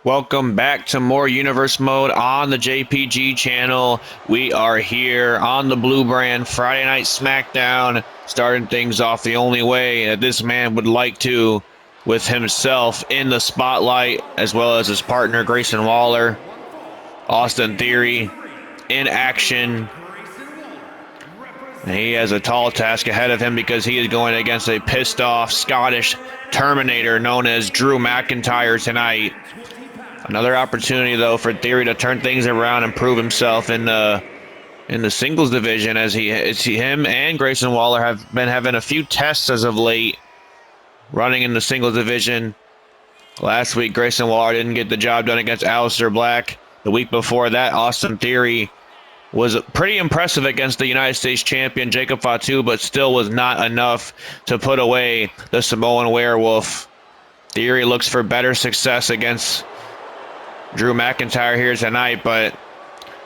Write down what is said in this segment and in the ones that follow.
Welcome back to more Universe Mode on the JPG channel. We are here on the Blue Brand Friday Night Smackdown, starting things off the only way that this man would like to, with himself in the spotlight, as well as his partner Grayson Waller. Austin Theory in action. And he has a tall task ahead of him because he is going against a pissed off Scottish Terminator known as Drew McIntyre tonight. Another opportunity, though, for Theory to turn things around and prove himself in the singles division, as him and Grayson Waller have been having a few tests as of late, running in the singles division. Last week, Grayson Waller didn't get the job done against Aliester Black. The week before that, Austin Theory was pretty impressive against the United States champion Jacob Fatu, but still was not enough to put away the Samoan Werewolf. Theory looks for better success against Drew McIntyre here tonight, but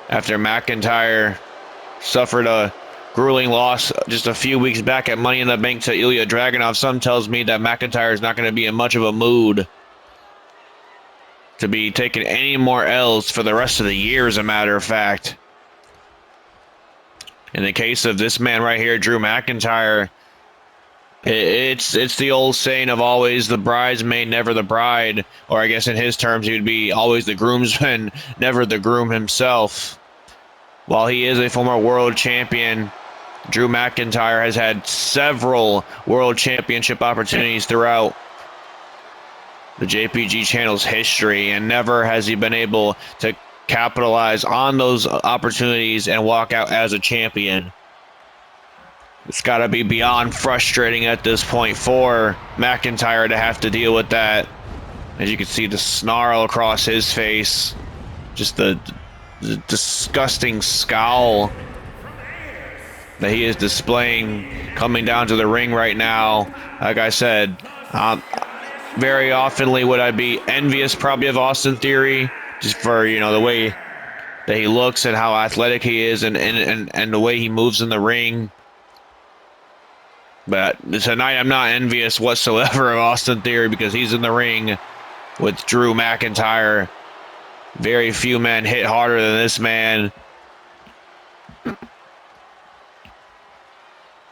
after McIntyre suffered a grueling loss just a few weeks back at Money in the Bank to Ilya Dragunov, some tells me that McIntyre is not going to be in much of a mood to be taking any more L's for the rest of the year, as a matter of fact. In the case of this man right here, Drew McIntyre, it's the old saying of always the bridesmaid, never the bride, or I guess in his terms, he would be always the groomsman, never the groom himself. While he is a former world champion, Drew McIntyre has had several world championship opportunities throughout the JPG channel's history, and never has he been able to capitalize on those opportunities and walk out as a champion. It's got to be beyond frustrating at this point for McIntyre to have to deal with that. As you can see, the snarl across his face, just the disgusting scowl that he is displaying coming down to the ring right now. Like I said, very oftenly would I be envious probably of Austin Theory, just for, you know, the way that he looks and how athletic he is, and the way he moves in the ring. But tonight I'm not envious whatsoever of Austin Theory, because he's in the ring with Drew McIntyre. Very few men hit harder than this man.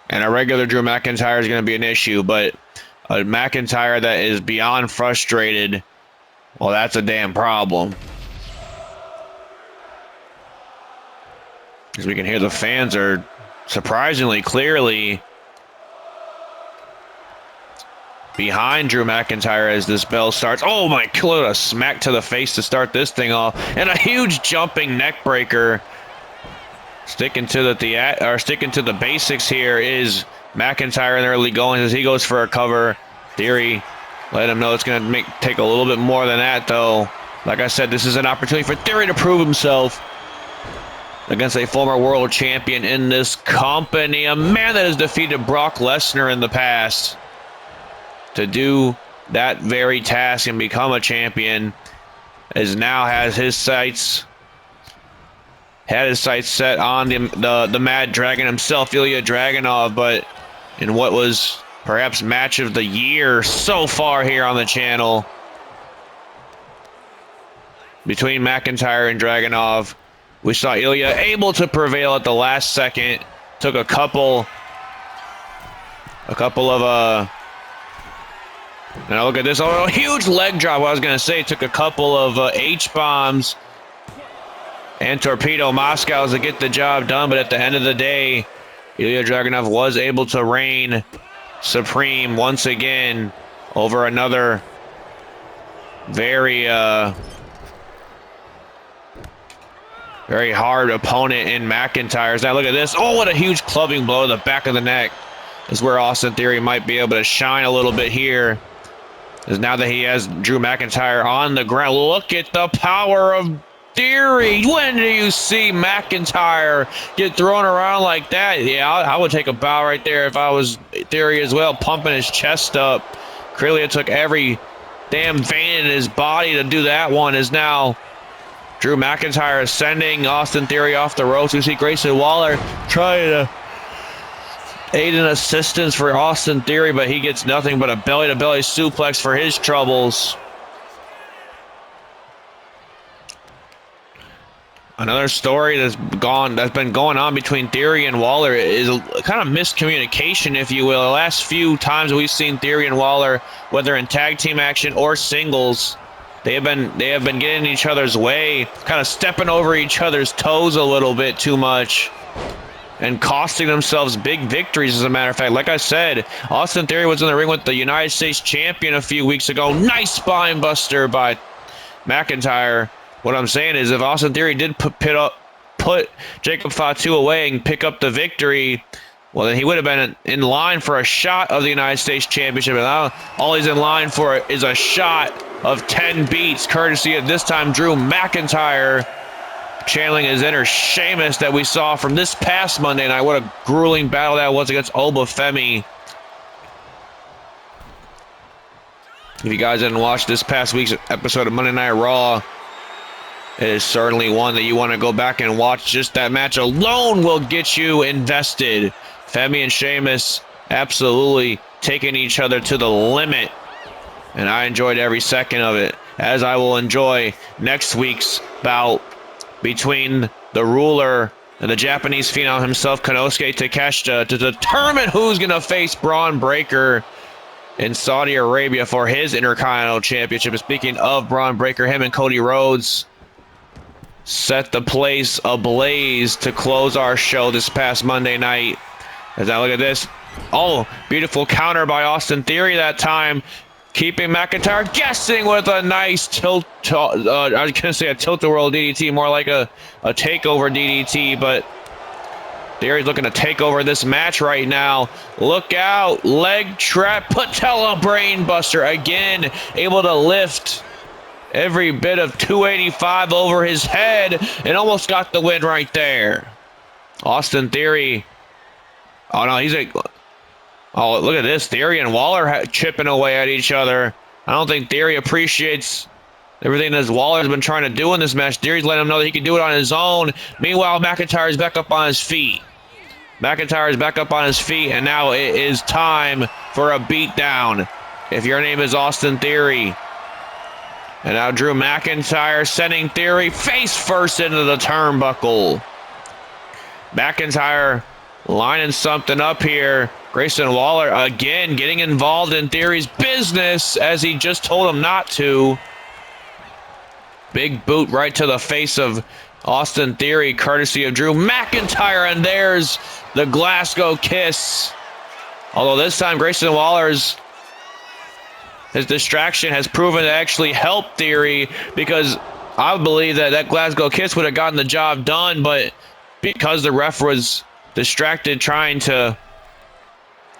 And a regular Drew McIntyre is going to be an issue, but a McIntyre that is beyond frustrated, well, that's a damn problem. As we can hear, the fans are surprisingly clearly behind Drew McIntyre as this bell starts. Oh my God, a smack to the face to start this thing off, and a huge jumping neck breaker. Sticking to the basics here is McIntyre in the early going as he goes for a cover. Theory let him know it's going to take a little bit more than that, though. Like I said, this is an opportunity for Theory to prove himself against a former world champion in this company, a man that has defeated Brock Lesnar in the past. To do that very task and become a champion, as now has his sights set on the Mad Dragon himself, Ilya Dragunov. But in what was perhaps match of the year so far here on the channel between McIntyre and Dragunov, we saw Ilya able to prevail at the last second. Took a couple of now look at this. Oh, a huge leg drop. What I was going to say, took a couple of H-bombs and torpedo Moscows to get the job done. But at the end of the day, Ilya Dragunov was able to reign supreme once again over another very hard opponent in McIntyre's. Now look at this. Oh, what a huge clubbing blow to the back of the neck. Is where Austin Theory might be able to shine a little bit here. Is now that he has Drew McIntyre on the ground. Look at the power of Theory. When do you see McIntyre get thrown around like that? Yeah, I would take a bow right there if I was Theory as well, pumping his chest up. Clearly it took every damn vein in his body to do that one. Is now Drew McIntyre sending Austin Theory off the ropes. We see Grayson Waller trying to aid and assistance for Austin Theory, but he gets nothing but a belly-to-belly suplex for his troubles. Another story that's been going on between Theory and Waller is a kind of miscommunication, if you will. The last few times we've seen Theory and Waller, whether in tag team action or singles, they have been getting in each other's way, kind of stepping over each other's toes a little bit too much, and costing themselves big victories, as a matter of fact. Like I said, Austin Theory was in the ring with the United States champion a few weeks ago. Nice spine buster by McIntyre. What I'm saying is, if Austin Theory did put Jacob Fatu away and pick up the victory, well, then he would have been in line for a shot of the United States Championship. And now all he's in line for is a shot of 10 beats, courtesy of this time Drew McIntyre, channeling his inner Sheamus that we saw from this past Monday night. What a grueling battle that was against Obafemi. If you guys didn't watch this past week's episode of Monday Night Raw, it is certainly one that you want to go back and watch. Just that match alone will get you invested. Femi and Sheamus absolutely taking each other to the limit, and I enjoyed every second of it, as I will enjoy next week's bout between the ruler and the Japanese phenom himself, Konosuke Takeshita, to determine who's going to face Braun Breaker in Saudi Arabia for his Intercontinental Championship. Speaking of Braun Breaker, him and Cody Rhodes set the place ablaze to close our show this past Monday night. As I look at this, oh, beautiful counter by Austin Theory that time, keeping McIntyre guessing with a nice tilt. I was gonna say a tilt-a-whirl DDT, more like a takeover DDT, but Theory's looking to take over this match right now. Look out, leg trap, patella brain buster again, able to lift every bit of 285 over his head and almost got the win right there. Austin Theory. Oh, no, oh, look at this. Theory and Waller chipping away at each other. I don't think Theory appreciates everything that Waller's been trying to do in this match. Theory's letting him know that he can do it on his own. Meanwhile, McIntyre's back up on his feet. McIntyre's back up on his feet, and now it is time for a beatdown. If your name is Austin Theory. And now Drew McIntyre sending Theory face first into the turnbuckle. McIntyre lining something up here. Grayson Waller again getting involved in Theory's business as he just told him not to. Big boot right to the face of Austin Theory, courtesy of Drew McIntyre. And there's the Glasgow kiss. Although this time Grayson Waller's his distraction has proven to actually help Theory, because I believe that Glasgow kiss would have gotten the job done, but because the ref was distracted trying to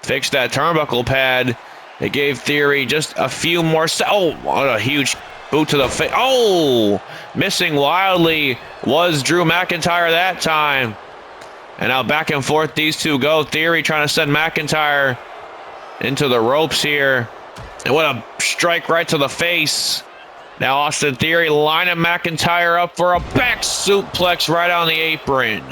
fix that turnbuckle pad, it gave Theory just a few more oh, what a huge boot to the face. Oh, missing wildly was Drew McIntyre that time. And now back and forth these two go. Theory trying to send McIntyre into the ropes here. And what a strike right to the face. Now Austin Theory lining McIntyre up for a back suplex right on the apron.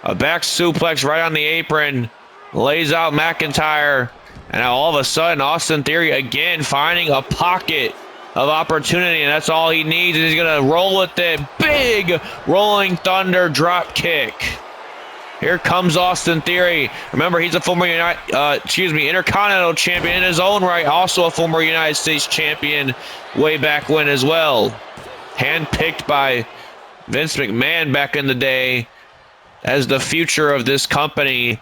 A back suplex right on the apron. Lays out McIntyre. And now all of a sudden, Austin Theory again finding a pocket of opportunity. And that's all he needs. And he's going to roll with it. Big rolling thunder drop kick. Here comes Austin Theory. Remember, he's a former Intercontinental champion in his own right. Also a former United States champion way back when as well. Handpicked by Vince McMahon back in the day as the future of this company.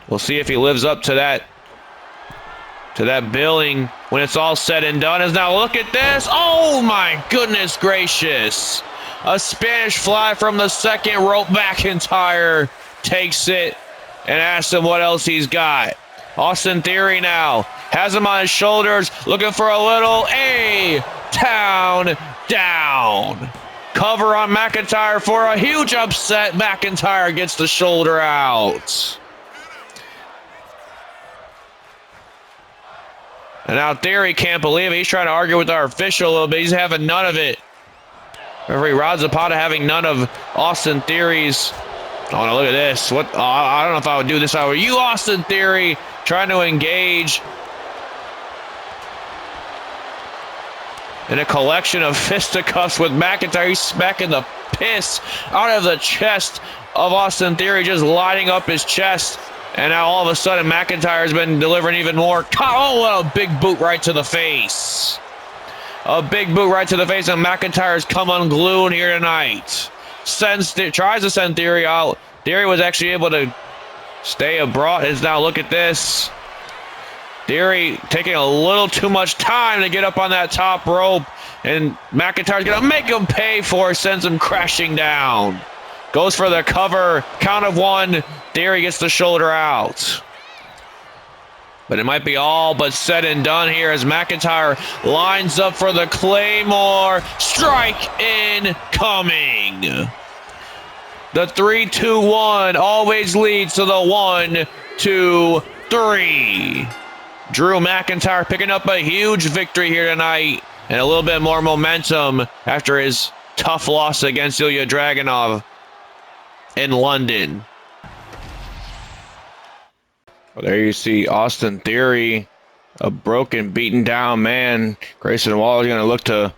We'll see if he lives up to that billing when it's all said and done. As now look at this. Oh my goodness gracious. A Spanish fly from the second rope. McIntyre takes it and asks him what else he's got. Austin Theory now has him on his shoulders, looking for a little town down. Cover on McIntyre for a huge upset. McIntyre gets the shoulder out. And now Theory can't believe it. He's trying to argue with our official a little bit. He's having none of it. Referee Rod Zapata having none of Austin Theory's. Oh, no, look at this. What? Oh, I don't know if I would do this if I were you, Austin Theory, trying to engage. in a collection of fisticuffs with McIntyre. He's smacking the piss out of the chest of Austin Theory, just lighting up his chest. And now all of a sudden, McIntyre's been delivering even more. Oh, what a big boot right to the face. A big boot right to the face, and McIntyre's come unglued here tonight. Tries to send Theory out. Theory was actually able to stay abroad. Now look at this. Theory taking a little too much time to get up on that top rope. And McIntyre's going to make him pay for it, sends him crashing down. Goes for the cover, count of one. Theory gets the shoulder out. But it might be all but said and done here as McIntyre lines up for the Claymore. Strike incoming. The 3-2-1 always leads to the 1-2-3. Drew McIntyre picking up a huge victory here tonight and a little bit more momentum after his tough loss against Ilya Dragunov in London. Well, there you see Austin Theory, a broken, beaten down man. Grayson Waller's going to look to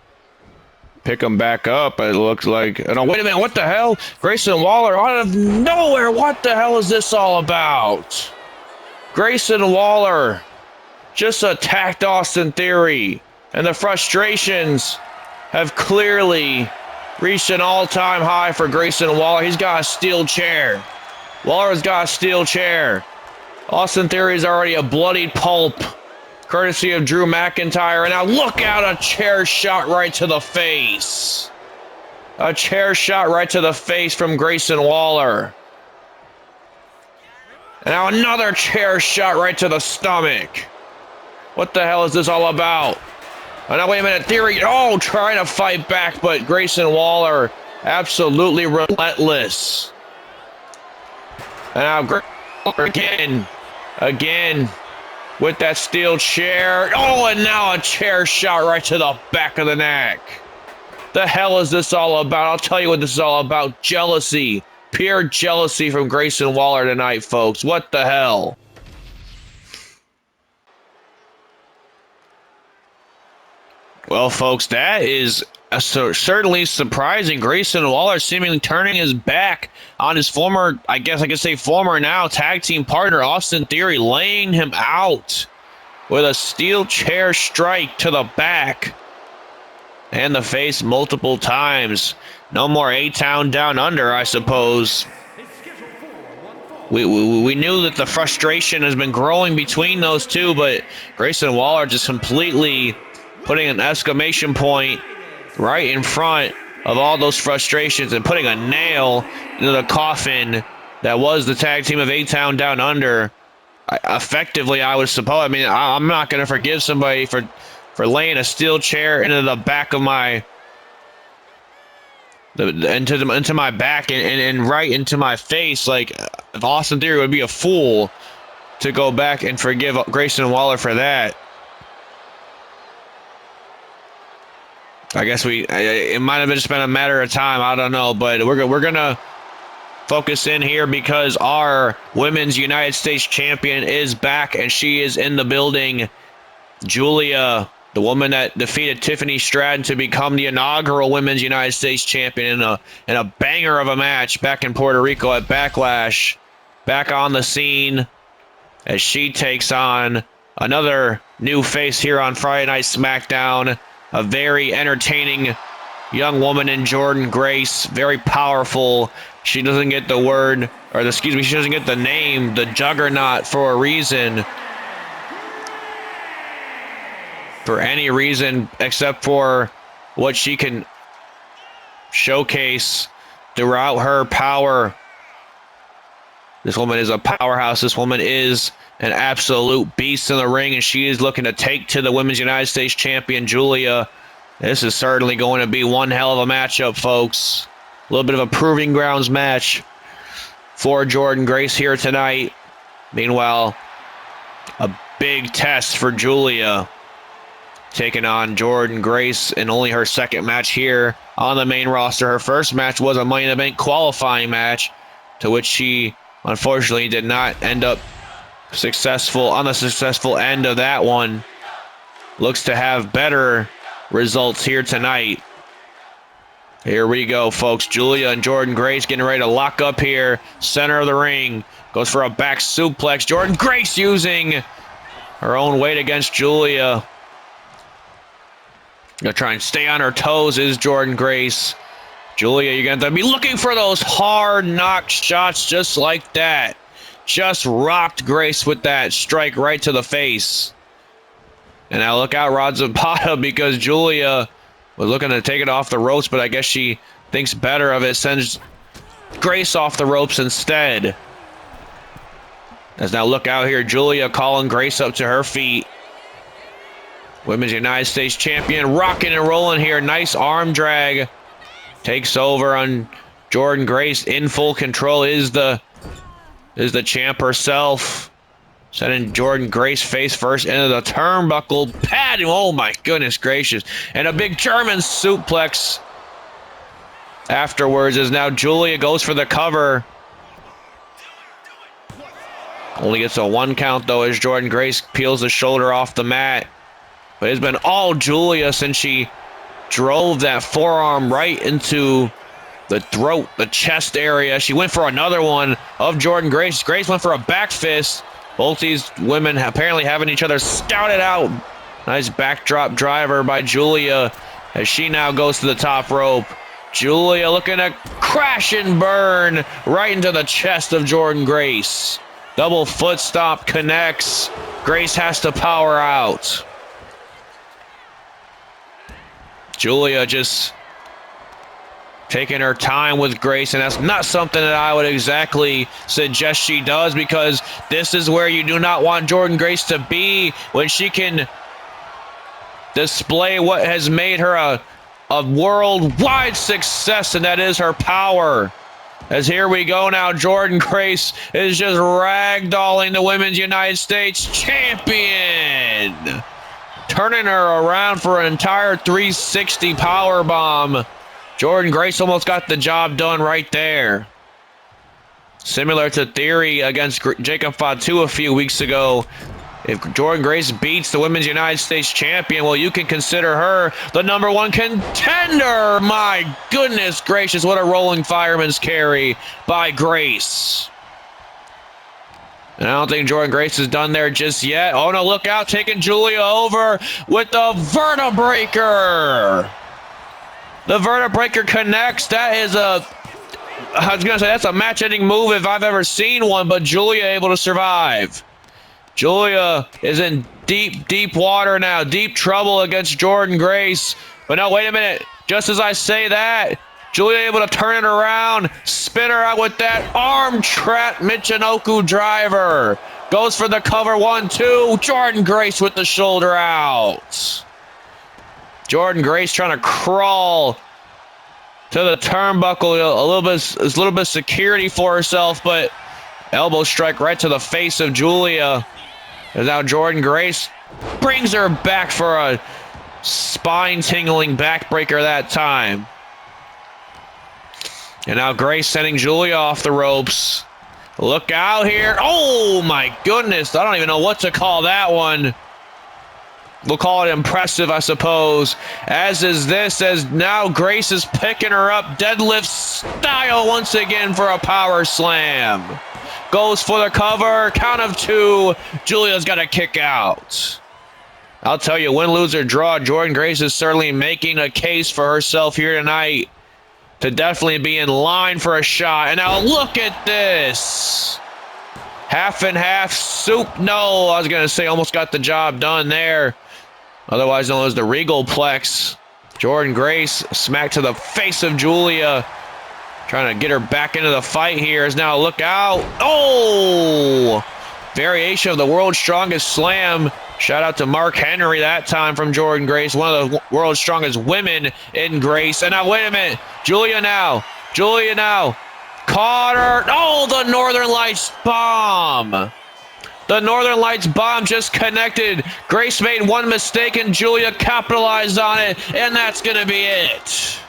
pick him back up. It looks like, oh, no, wait a minute, what the hell? Grayson Waller out of nowhere. What the hell is this all about? Grayson Waller just attacked Austin Theory, and the frustrations have clearly reached an all-time high for Grayson Waller. He's got a steel chair. Waller's got a steel chair. Austin Theory is already a bloodied pulp, courtesy of Drew McIntyre. And now look out, a chair shot right to the face. A chair shot right to the face from Grayson Waller. And now another chair shot right to the stomach. What the hell is this all about? Oh, now wait a minute, Theory, trying to fight back, but Grayson Waller absolutely relentless. And now again, with that steel chair. Oh, and now a chair shot right to the back of the neck. The hell is this all about? I'll tell you what this is all about. Jealousy. Pure jealousy from Grayson Waller tonight, folks. What the hell? Well, folks, that is certainly surprising. Grayson Waller seemingly turning his back on his former, I guess I could say former now, tag team partner, Austin Theory, laying him out with a steel chair strike to the back and the face multiple times. No more A-Town Down Under, I suppose. We knew that the frustration has been growing between those two, but Grayson Waller just completely putting an exclamation point right in front of all those frustrations and putting a nail into the coffin that was the tag team of A-Town Down Under. Effectively, I would suppose. I mean, I'm not going to forgive somebody for laying a steel chair into the back of my into my back and right into my face. Like, if Austin Theory would be a fool to go back and forgive Grayson Waller for that. I guess it might have just been a matter of time. I don't know, but we're gonna focus in here because our Women's United States Champion is back and she is in the building. Giulia, the woman that defeated Tiffany Stratton to become the inaugural Women's United States Champion in a banger of a match back in Puerto Rico at Backlash, back on the scene as she takes on another new face here on Friday Night Smackdown. A very entertaining young woman in Jordynne Grace, very powerful. She doesn't get the she doesn't get the name, the Juggernaut, for a reason. For any reason except for what she can showcase throughout her power. This woman is a powerhouse. This woman is an absolute beast in the ring, and she is looking to take to the Women's United States Champion, Giulia. This is certainly going to be one hell of a matchup, folks. A little bit of a proving grounds match for Jordynne Grace here tonight. Meanwhile, a big test for Giulia, taking on Jordynne Grace in only her second match here on the main roster. Her first match was a Money in the Bank qualifying match, to which she unfortunately did not end up successful on the successful end of that one. Looks to have better results here tonight. Here we go, folks. Giulia and Jordynne Grace getting ready to lock up here. Center of the ring. Goes for a back suplex. Jordynne Grace using her own weight against Giulia. Gonna try and stay on her toes is Jordynne Grace. Giulia, you're going to be looking for those hard knock shots just like that. Just rocked Grace with that strike right to the face. And now look out, Rod Zapata, because Giulia was looking to take it off the ropes, but I guess she thinks better of it. Sends Grace off the ropes instead. As now look out here, Giulia calling Grace up to her feet. Women's United States champion rocking and rolling here. Nice arm drag. Takes over on Jordynne Grace. In full control is the champ herself. Sending Jordynne Grace face first into the turnbuckle pad. Oh my goodness gracious. And a big German suplex afterwards as now Giulia goes for the cover. Only gets a 1 count though as Jordynne Grace peels the shoulder off the mat. But it's been all Giulia since she drove that forearm right into the throat, the chest area. She went for another one of Jordynne Grace. Grace went for a back fist. Both these women apparently having each other scouted out. Nice backdrop driver by Giulia as she now goes to the top rope. Giulia looking to crash and burn right into the chest of Jordynne Grace. Double foot stomp connects. Grace has to power out. Giulia just taking her time with Grace, and that's not something that I would exactly suggest she does, because this is where you do not want Jordynne Grace to be when she can display what has made her a worldwide success, and that is her power. As here we go now, Jordynne Grace is just ragdolling the Women's United States champion. Turning her around for an entire 360 powerbomb. Jordynne Grace almost got the job done right there. Similar to Theory against Jacob Fatu a few weeks ago. If Jordynne Grace beats the Women's United States champion, well, you can consider her the #1 contender. My goodness gracious, what a rolling fireman's carry by Grace. And I don't think Jordynne Grace is done there just yet. Oh no, look out, taking Giulia over with the Vertebreaker. The Vertebreaker connects. That is I was gonna say that's a match-ending move if I've ever seen one, but Giulia able to survive. Giulia is in deep water now, deep trouble against Jordynne Grace. But no, wait a minute. Just as I say that, Giulia able to turn it around, spin her out with that arm trap Michinoku driver. Goes for the cover, 1-2. Jordynne Grace with the shoulder out. Jordynne Grace trying to crawl to the turnbuckle, a little bit of security for herself, but elbow strike right to the face of Giulia. And now Jordynne Grace brings her back for a spine-tingling backbreaker that time. And now Grace sending Giulia off the ropes. Look out here. Oh my goodness. I don't even know what to call that one. We'll call it impressive, I suppose. As is this, as now Grace is picking her up deadlift style once again for a power slam. Goes for the cover. Count of 2. Giulia's got to kick out. I'll tell you, win, lose, or draw, Jordynne Grace is certainly making a case for herself here tonight to definitely be in line for a shot. And now look at this. Half and half soup. No, I was going to say almost got the job done there. Otherwise known as the Regal Plex. Jordynne Grace smacked to the face of Giulia. Trying to get her back into the fight here. Is now look out. Oh! Variation of the world's strongest slam. Shout out to Mark Henry that time from Jordynne Grace. One of the world's strongest women in Grace. And now wait a minute. Giulia now. Caught her. Oh, the Northern Lights bomb. The Northern Lights bomb just connected. Grace made one mistake and Giulia capitalized on it. And that's going to be it.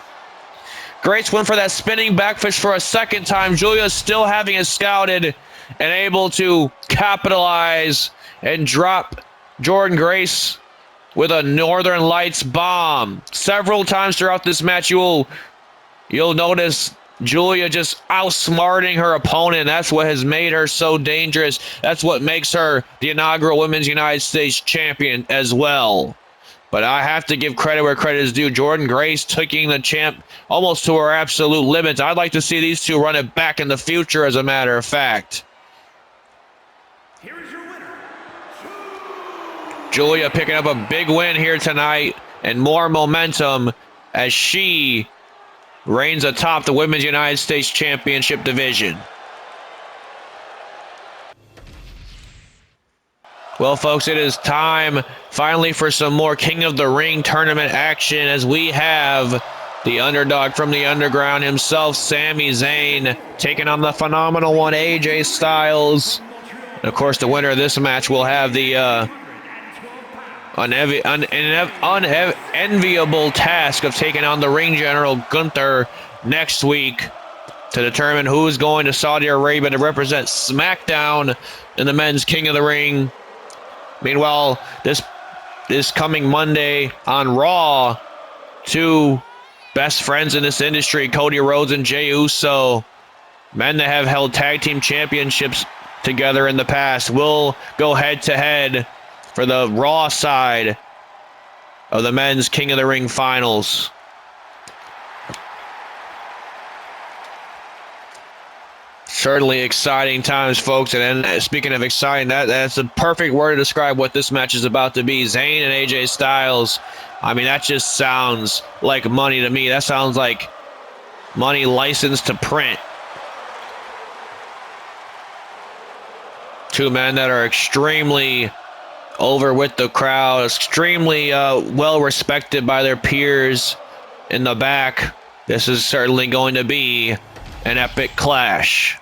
Grace went for that spinning backfish for a second time. Giulia still having it scouted and able to capitalize and drop Jordynne Grace with a Northern Lights bomb. Several times throughout this match, you'll notice Giulia just outsmarting her opponent. That's what has made her so dangerous. That's what makes her the inaugural Women's United States Champion as well. But I have to give credit where credit is due. Jordynne Grace taking the champ almost to her absolute limits. I'd like to see these two run it back in the future, as a matter of fact. Here is your winner, Giulia picking up a big win here tonight and more momentum as she reigns atop the Women's United States Championship division. Well, folks, it is time finally for some more King of the Ring tournament action as we have the underdog from the underground himself, Sami Zayn, taking on the phenomenal one, AJ Styles. And of course, the winner of this match will have the unenviable task of taking on the ring general Gunther next week to determine who is going to Saudi Arabia to represent Smackdown in the men's King of the Ring. Meanwhile, this coming Monday on Raw, two best friends in this industry, Cody Rhodes and Jey Uso, men that have held tag team championships together in the past, will go head-to-head for the Raw side of the men's King of the Ring finals. Certainly exciting times, folks. And speaking of exciting, that's a perfect word to describe what this match is about to be. Zayn and AJ Styles. I mean, that just sounds like money to me. That sounds like money licensed to print. Two men that are extremely over with the crowd, extremely well respected by their peers in the back. This is certainly going to be an epic clash.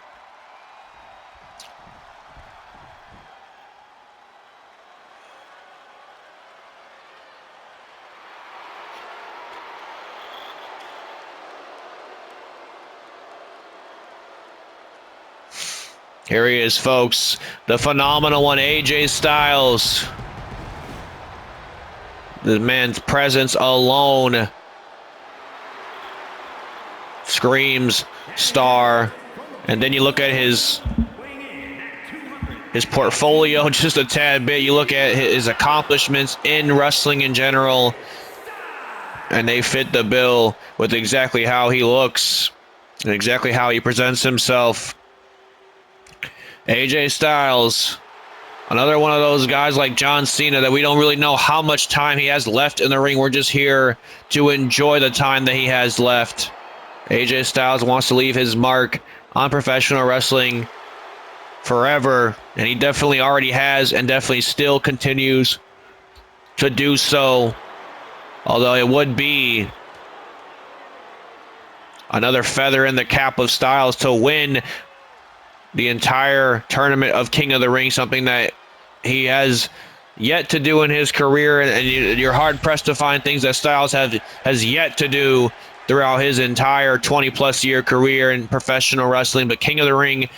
Here he is, folks. The phenomenal one, AJ Styles. The man's presence alone screams star. And then you look at his portfolio just a tad bit. You look at his accomplishments in wrestling in general, and they fit the bill with exactly how he looks and exactly how he presents himself. AJ Styles, another one of those guys like John Cena that we don't really know how much time he has left in the ring. We're just here to enjoy the time that he has left. AJ Styles wants to leave his mark on professional wrestling forever, and he definitely already has and definitely still continues to do so. Although it would be another feather in the cap of Styles to win the entire tournament of King of the Ring, something that he has yet to do in his career, and you're hard-pressed to find things that Styles has yet to do throughout his entire 20-plus year career in professional wrestling. But King of the Ring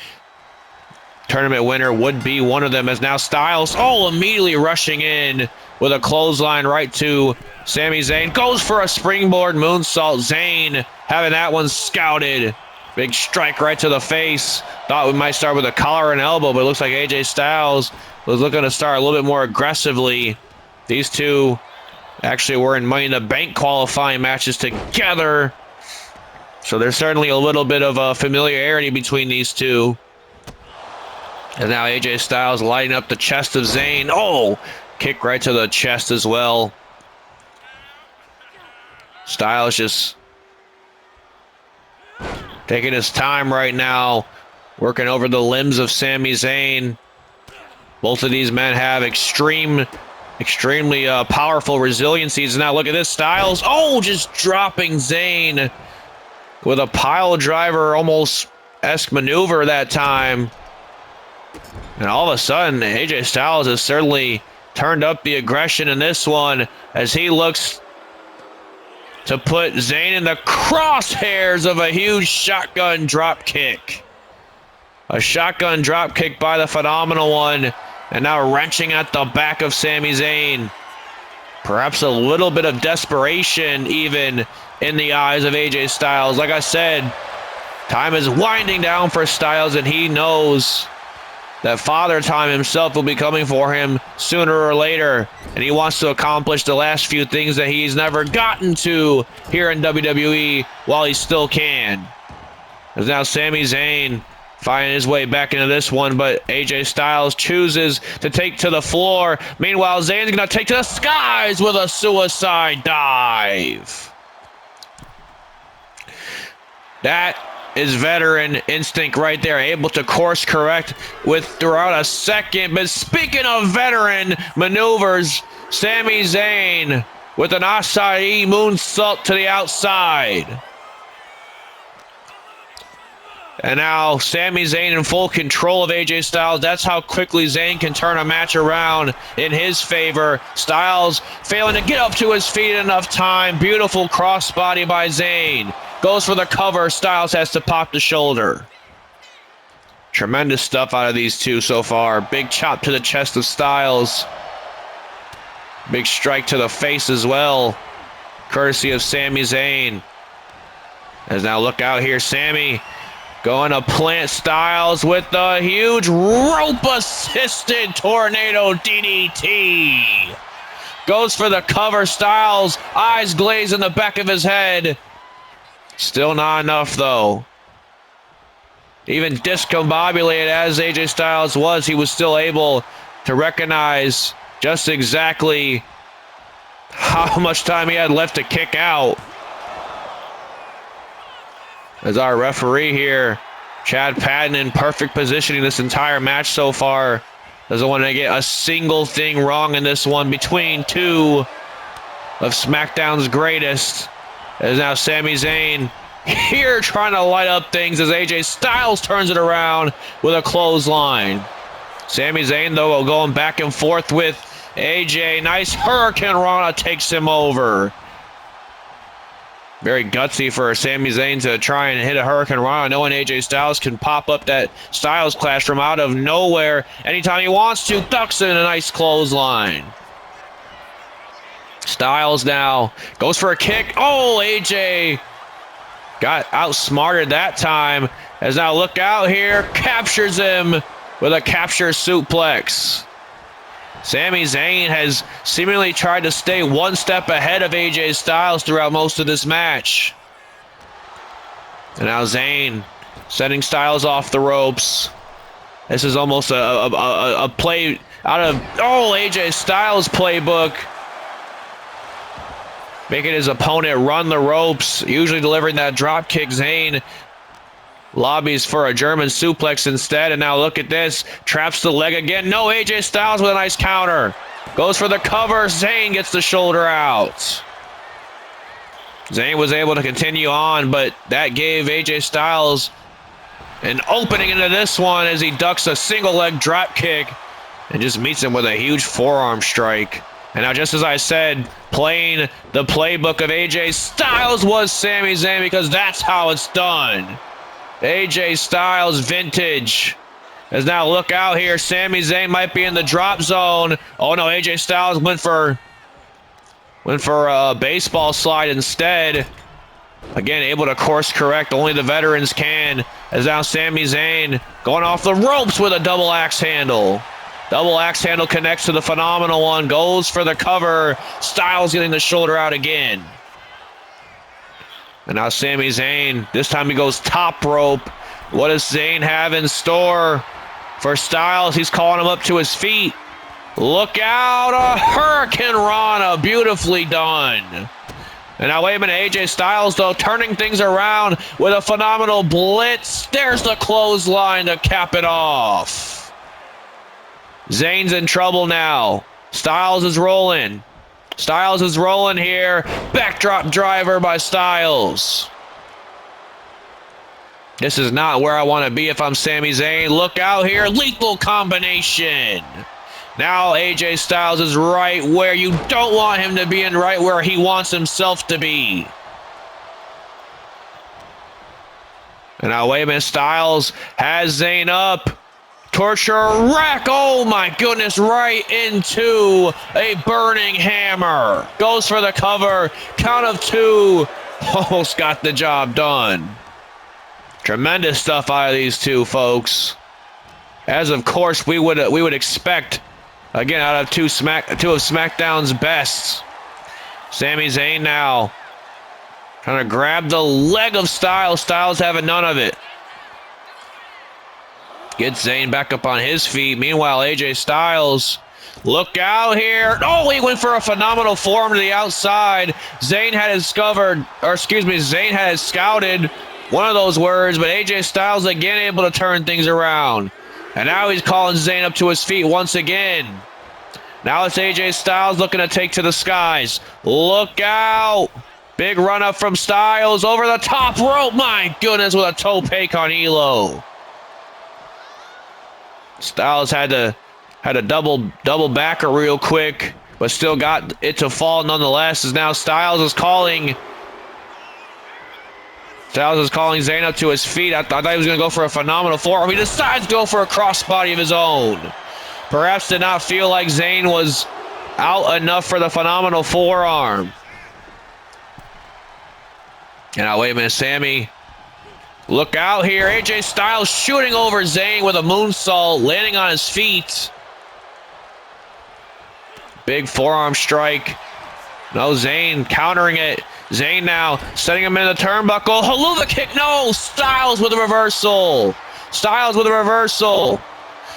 tournament winner would be one of them, as now Styles, immediately rushing in with a clothesline right to Sami Zayn. Goes for a springboard moonsault. Zayn having that one scouted. Big strike right to the face. Thought we might start with a collar and elbow, but it looks like AJ Styles was looking to start a little bit more aggressively. These two actually were in Money in the Bank qualifying matches together, so there's certainly a little bit of a familiarity between these two. And now AJ Styles lighting up the chest of Zayn. Kick right to the chest as well. Styles just taking his time right now, working over the limbs of Sami Zayn. Both of these men have extremely powerful resiliencies. Now look at this, Styles. Just dropping Zayn with a pile driver, almost-esque maneuver that time. And all of a sudden, AJ Styles has certainly turned up the aggression in this one as he looks to put Zayn in the crosshairs of a huge shotgun drop kick. A shotgun drop kick by the phenomenal one, and now wrenching at the back of Sami Zayn. Perhaps a little bit of desperation even in the eyes of AJ Styles. Like I said, time is winding down for Styles, and he knows that Father Time himself will be coming for him sooner or later, and he wants to accomplish the last few things that he's never gotten to here in WWE while he still can. There's now Sami Zayn finding his way back into this one, but AJ Styles chooses to take to the floor. Meanwhile, Zayn's going to take to the skies with a suicide dive. That is veteran instinct right there, able to course correct with throughout a second. But speaking of veteran maneuvers, Sami Zayn with an acai moonsault to the outside. And now Sami Zayn in full control of AJ Styles. That's how quickly Zayn can turn a match around in his favor. Styles failing to get up to his feet in enough time. Beautiful crossbody by Zayn. Goes for the cover. Styles has to pop the shoulder. Tremendous stuff out of these two so far. Big chop to the chest of Styles. Big strike to the face as well, courtesy of Sami Zayn. As now look out here, Sami going to plant Styles with the huge rope-assisted tornado DDT. Goes for the cover. Styles, eyes glazed in the back of his head. Still not enough, though. Even discombobulated as AJ Styles was, he was still able to recognize just exactly how much time he had left to kick out. As our referee here, Chad Patton, in perfect positioning this entire match so far. Doesn't want to get a single thing wrong in this one between two of SmackDown's greatest. As now Sami Zayn here trying to light up things as AJ Styles turns it around with a clothesline. Sami Zayn, though, going back and forth with AJ. Nice Hurricane Rana takes him over. Very gutsy for Sami Zayn to try and hit a Hurricane Rana, knowing AJ Styles can pop up that Styles Clash from out of nowhere anytime he wants to. Ducks in a nice clothesline. Styles now goes for a kick. Oh, AJ got outsmarted that time. As now look out here, captures him with a capture suplex. Sami Zayn has seemingly tried to stay one step ahead of AJ Styles throughout most of this match. And now Zayn setting Styles off the ropes. This is almost a play out of AJ Styles' playbook. Making his opponent run the ropes, usually delivering that drop kick. Zayn lobbies for a German suplex instead, and now look at this. Traps the leg again. No, AJ Styles with a nice counter. Goes for the cover. Zayn gets the shoulder out. Zayn was able to continue on, but that gave AJ Styles an opening into this one as he ducks a single leg drop kick and just meets him with a huge forearm strike. And now, just as I said, playing the playbook of AJ Styles was Sami Zayn, because that's how it's done. AJ Styles vintage. As now look out here, Sami Zayn might be in the drop zone. Oh no, AJ Styles went for a baseball slide instead. Again, able to course correct, only the veterans can. As now Sami Zayn going off the ropes with a double axe handle. Double axe handle connects to the phenomenal one, goes for the cover. Styles getting the shoulder out again. And now Sami Zayn, this time he goes top rope. What does Zayn have in store for Styles? He's calling him up to his feet. Look out, a Hurricane Rana, beautifully done. And now wait a minute, AJ Styles though turning things around with a phenomenal blitz. There's the clothesline to cap it off. Zayn's in trouble now. Styles is rolling. Styles is rolling here. Backdrop driver by Styles. This is not where I want to be if I'm Sami Zayn. Look out here. Lethal combination. Now AJ Styles is right where you don't want him to be and right where he wants himself to be. And now wait a minute. Styles has Zayn up. Torture rack. Oh my goodness, right into a burning hammer. Goes for the cover. Count of 2. Almost got the job done. Tremendous stuff out of these two folks. As of course we would expect, again, out of two of SmackDown's best. Sami Zayn now trying to grab the leg of Styles. Styles having none of it. Gets Zayn back up on his feet. Meanwhile, AJ Styles, look out here. Oh, he went for a phenomenal forearm to the outside. Zayn had scouted one of those words, but AJ Styles again able to turn things around. And now he's calling Zayn up to his feet once again. Now it's AJ Styles looking to take to the skies. Look out. Big run up from Styles over the top rope. My goodness, with a toe pick on Elo. Styles had to double backer real quick, but still got it to fall nonetheless. As now Styles is calling Zayn up to his feet. I thought he was going to go for a phenomenal forearm. He decides to go for a crossbody of his own. Perhaps did not feel like Zayn was out enough for the phenomenal forearm. And now, wait a minute, Sami. Look out here. AJ Styles shooting over Zayn with a moonsault, landing on his feet. Big forearm strike. No, Zayn countering it. Zayn now setting him in the turnbuckle. Haluva kick. No, Styles with a reversal. Styles with a reversal.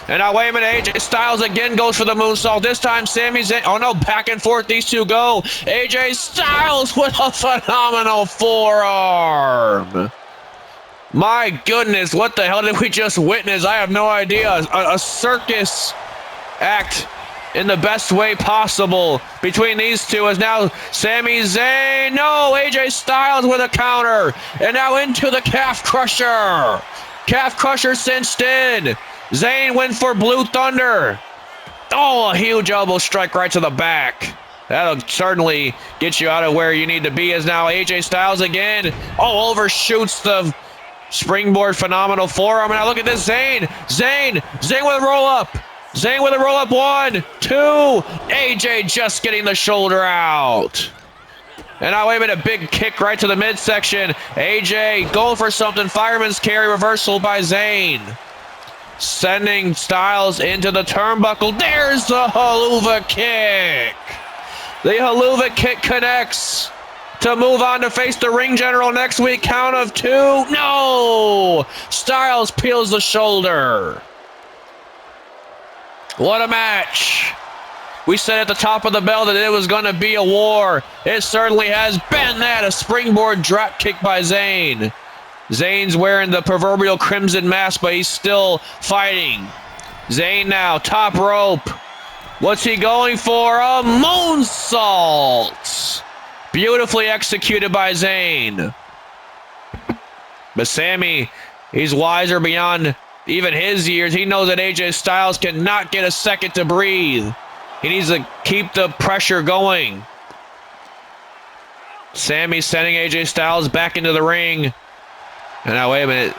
And now, wait a minute, AJ Styles again goes for the moonsault. This time, Sami Zayn. Oh, no, back and forth these two go. AJ Styles with a phenomenal forearm. My goodness, what the hell did we just witness? I have no idea. A circus act in the best way possible between these two. As now Sami Zayn. No, AJ Styles with a counter. And now into the calf crusher. Calf crusher cinched in. Zayn went for Blue Thunder. Oh, a huge elbow strike right to the back. That'll certainly get you out of where you need to be. As now AJ Styles again. Oh, overshoots the springboard phenomenal forearm. And now look at this, Zayn with a roll up. Zayn with a roll up. 1, 2. AJ just getting the shoulder out. And now, wait a minute, big kick right to the midsection. AJ going for something. Fireman's carry reversal by Zayn. Sending Styles into the turnbuckle. There's the Haluva kick. The Haluva kick connects to move on to face the ring general next week. Count of 2. No! Styles peels the shoulder. What a match. We said at the top of the bell that it was going to be a war. It certainly has been that. A springboard drop kick by Zayn. Zayn's wearing the proverbial crimson mask, but he's still fighting. Zayn now, top rope. What's he going for? A moonsault. Beautifully executed by Zayn. But Sami, he's wiser beyond even his years. He knows that AJ Styles cannot get a second to breathe. He needs to keep the pressure going. Sami sending AJ Styles back into the ring. And now, wait a minute.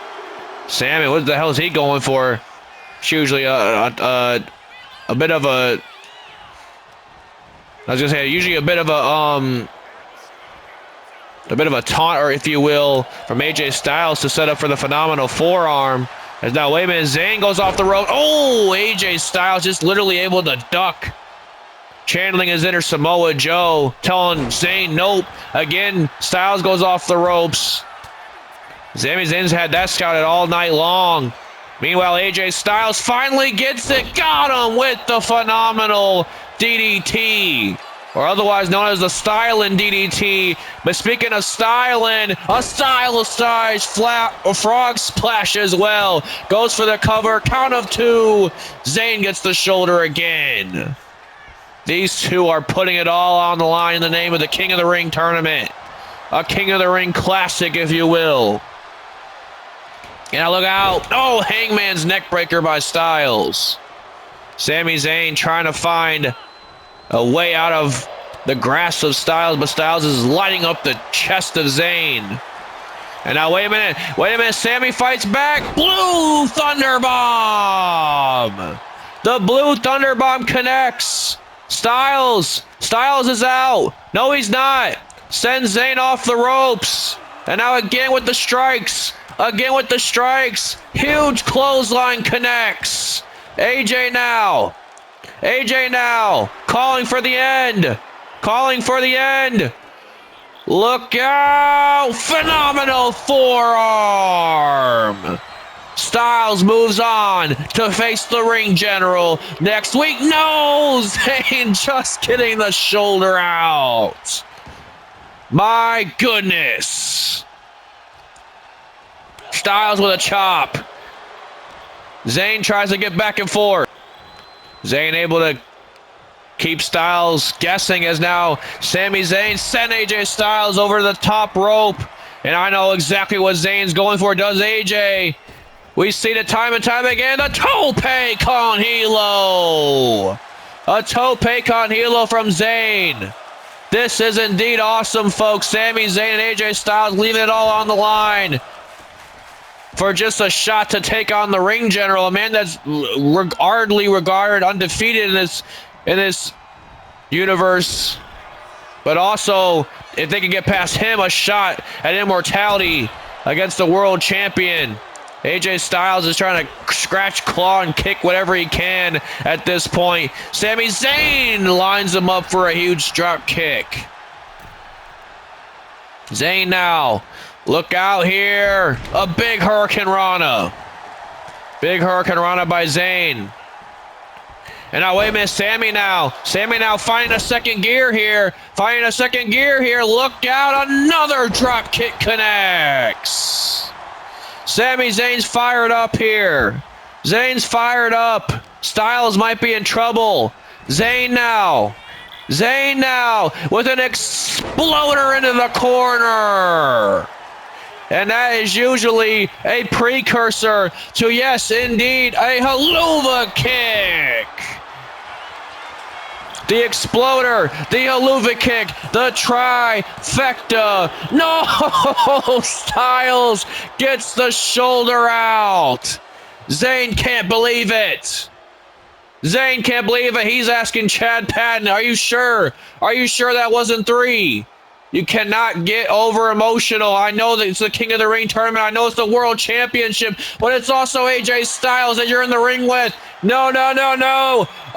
Sami, what the hell is he going for? It's usually a bit of a... I was going to say, usually a bit of a taunt, or if you will, from AJ Styles to set up for the phenomenal forearm. As now, wait a minute, Zayn goes off the rope. Oh, AJ Styles just literally able to duck. Channeling his inner Samoa Joe, telling Zayn nope. Again, Styles goes off the ropes. Sami Zayn's had that scouted all night long. Meanwhile, AJ Styles finally gets it. Got him with the phenomenal DDT. Or otherwise known as the Stylin' DDT. But speaking of styling, a stylized frog splash as well. Goes for the cover. Count of 2. Zayn gets the shoulder again. These two are putting it all on the line in the name of the King of the Ring tournament. A King of the Ring classic, if you will. And now look out. Oh, Hangman's neckbreaker by Styles. Sami Zayn trying to find a way out of the grasp of Styles, but Styles is lighting up the chest of Zayn. And now, wait a minute. Sammy fights back. Blue Thunder Bomb. The Blue Thunder Bomb connects. Styles is out. No, he's not. Sends Zayn off the ropes. And now again with the strikes. Huge clothesline connects. AJ now. Calling for the end. Look out! Phenomenal forearm! Styles moves on to face the ring general next week. No! Zayn just getting the shoulder out. My goodness. Styles with a chop. Zayn tries to get back and forth. Zayn able to keep Styles guessing as now Sami Zayn sent AJ Styles over the top rope. And I know exactly what Zayn's going for. Does AJ? We see it time and time again. A tope con hilo. A tope con hilo from Zayn. This is indeed awesome, folks. Sami Zayn and AJ Styles leaving it all on the line for just a shot to take on the ring general, a man that's hardly regarded undefeated in this universe. But also, if they can get past him, a shot at immortality against the world champion. AJ Styles is trying to scratch, claw, and kick whatever he can at this point. Sami Zayn lines him up for a huge drop kick. Zayn now. Look out here. A big Hurricane Rana. Big Hurricane Rana by Zayn. And now, wait a minute, Sami now finding a second gear here. Look out, another drop kick connects. Sami Zayn's fired up here. Styles might be in trouble. Zayn now with an exploder into the corner. And that is usually a precursor to, yes, indeed, a haluva kick. The exploder, the haluva kick, the trifecta. No! Styles gets the shoulder out. Zayn can't believe it. He's asking Chad Patton, are you sure? That wasn't 3? You cannot get over emotional. I know that it's the King of the Ring tournament. I know it's the World Championship, but it's also AJ Styles that you're in the ring with. No.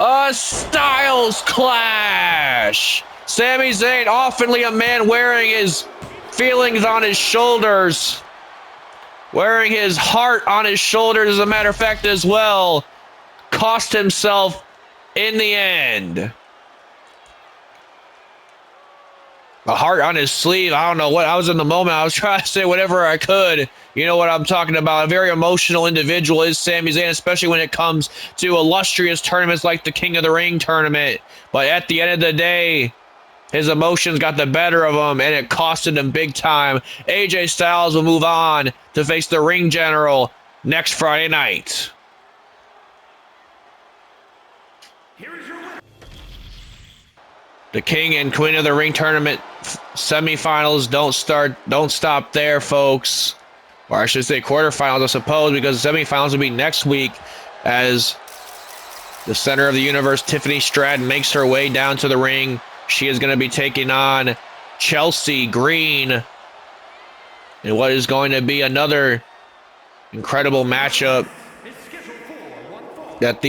A Styles clash. Sami Zayn, oftenly a man wearing his feelings on his shoulders. Wearing his heart on his shoulders, as a matter of fact, as well. Cost himself in the end. A heart on his sleeve. I don't know what. I was in the moment. I was trying to say whatever I could. You know what I'm talking about. A very emotional individual is Sami Zayn, especially when it comes to illustrious tournaments like the King of the Ring tournament. But at the end of the day, his emotions got the better of him, and it costed him big time. AJ Styles will move on to face the ring general next Friday night. The King and Queen of the Ring tournament semifinals don't stop there, folks. Or I should say quarterfinals, I suppose, because the semifinals will be next week as the center of the universe, Tiffany Stratton, makes her way down to the ring. She is going to be taking on Chelsea Green in what is going to be another incredible matchup that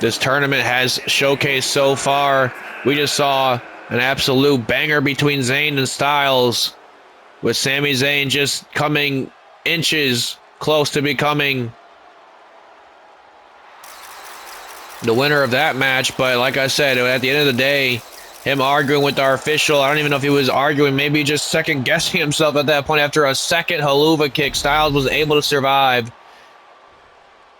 this tournament has showcased so far. We just saw an absolute banger between Zayn and Styles, with Sami Zayn just coming inches close to becoming the winner of that match. But like I said, at the end of the day, him arguing with our official, I don't even know if he was arguing, maybe just second guessing himself at that point after a second haluva kick. Styles was able to survive.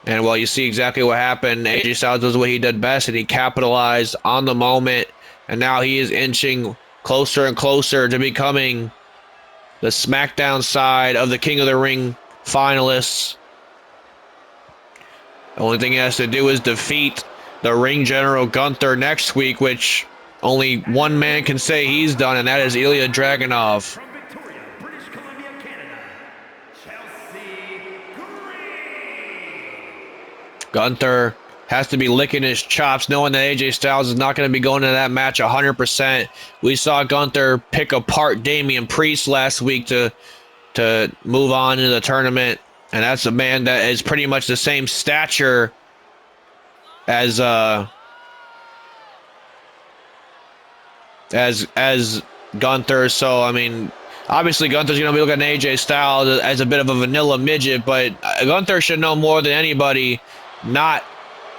And, well, you see exactly what happened. AJ Styles does what he did best, and he capitalized on the moment. And now he is inching closer and closer to becoming the Smackdown side of the King of the Ring finalists. The only thing he has to do is defeat the ring general Gunther next week, which only one man can say he's done, and that is Ilya Dragunov. Gunther has to be licking his chops, knowing that AJ Styles is not going to be going into that match 100%. We saw Gunther pick apart Damian Priest last week to move on into the tournament, and that's a man that is pretty much the same stature as Gunther. So I mean, obviously Gunther's going to be looking at AJ Styles as a bit of a vanilla midget, but Gunther should know more than anybody not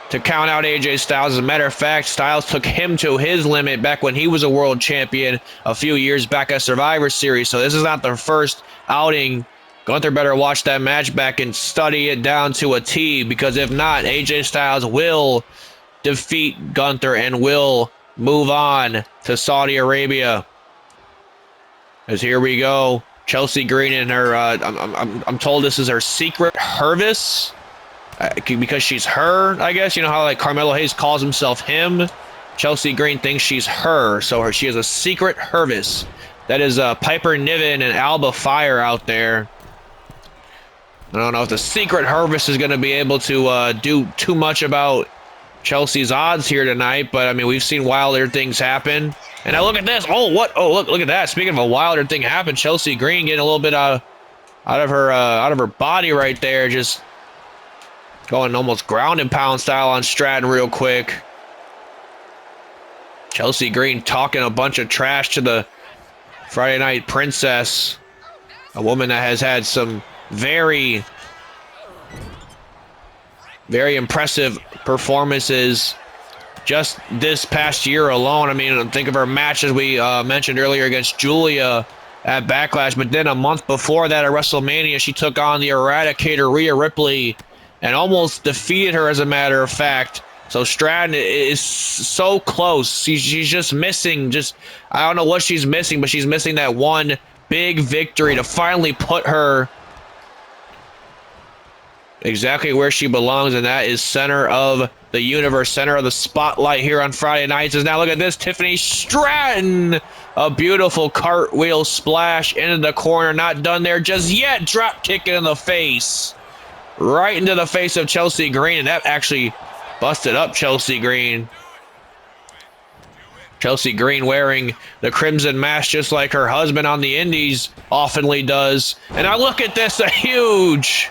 to count out AJ Styles. As a matter of fact, Styles took him to his limit back when he was a world champion a few years back at Survivor Series. So this is not the first outing. Gunther better watch that match back and study it down to a T, because if not, AJ Styles will defeat Gunther and will move on to Saudi Arabia. As here we go, Chelsea Green and her, I'm told this is her secret Hervis. Because she's her, I guess. You know how like Carmelo Hayes calls himself him? Chelsea Green thinks she's her, so she is a secret Hervis. That is Piper Niven and Alba Fire out there. I don't know if the secret Hervis is going to be able to do too much about Chelsea's odds here tonight, but I mean, we've seen wilder things happen. And now look at this. Oh, what? Oh, look at that. Speaking of a wilder thing happen, Chelsea Green getting a little bit out of her body right there, just going almost ground and pound style on Stratton real quick. Chelsea Green talking a bunch of trash to the Friday Night Princess, a woman that has had some very, very impressive performances just this past year alone. I mean, think of her match, as we mentioned earlier, against Giulia at Backlash, but then a month before that at WrestleMania, she took on the Eradicator, Rhea Ripley, and almost defeated her, as a matter of fact. So Stratton is so close. She's just missing, I don't know what she's missing, but she's missing that one big victory to finally put her exactly where she belongs, and that is center of the universe, center of the spotlight here on Friday nights. Is now look at this, Tiffany Stratton, a beautiful cartwheel splash into the corner. Not done there just yet. Drop kick in the face. Right into the face of Chelsea Green, and that actually busted up Chelsea Green. Chelsea Green wearing the crimson mask just like her husband on the indies oftenly does. And now look at this, a huge